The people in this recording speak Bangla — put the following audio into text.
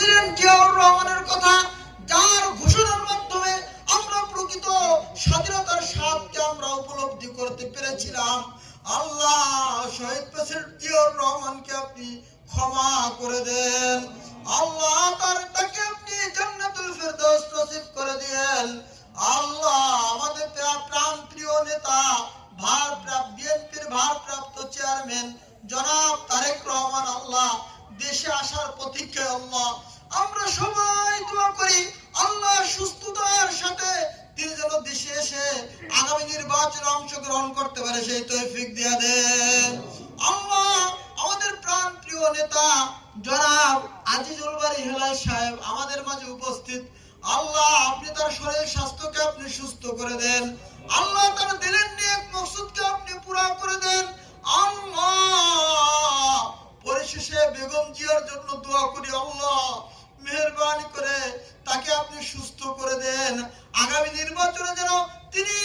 প্রেসিডেন্ট জিয়াউর রহমানের কথা, যার ঘোষণার মাধ্যমে আমরা প্রকৃত স্বাধীনতার স্বাদকে আমরা উপলব্ধি করতে পেরেছিলাম। আল্লাহ শহীদ প্রেসিডেন্ট জিয়াউর রহমানকে আপনি ক্ষমা করে দেন। আল্লাহ তাকে আপনি জান্নাতুল ফেরদৌস নসিব করে দেন। আল্লাহ আমাদের প্রাণ প্রিয় নেতা বিএনপির ভারপ্রাপ্ত চেয়ারম্যান জনাব তারেক রহমান আল্লাহ দেশে আসার প্রতীক্ষায় আল্লাহ আমরা সবাই দোয়া করি আল্লাহ সুস্থতার সাথে তিনি যেন দেশে এসে আগামী নির্বাচনে অংশগ্রহণ করতে পারে সেই তৌফিক দিয়া দেন। আল্লাহ আমাদের প্রাণ প্রিয় নেতা জনাব আজিজুল বারী হেলাল সাহেব আমাদের মাঝে উপস্থিত। আল্লাহ আপনি তার শরীর স্বাস্থ্যকে আপনি সুস্থ করে দেন। আল্লাহ তার দিলের নেক মকসুদকে আপনি পুরা করে দেন। আল্লাহ পরিশেষে বেগম জিয়ার জন্য দোয়া করি আল্লাহ মেহেরবানি করে তাকে আপনি সুস্থ করে দেন। আগামী নির্বাচনে যেন তিনি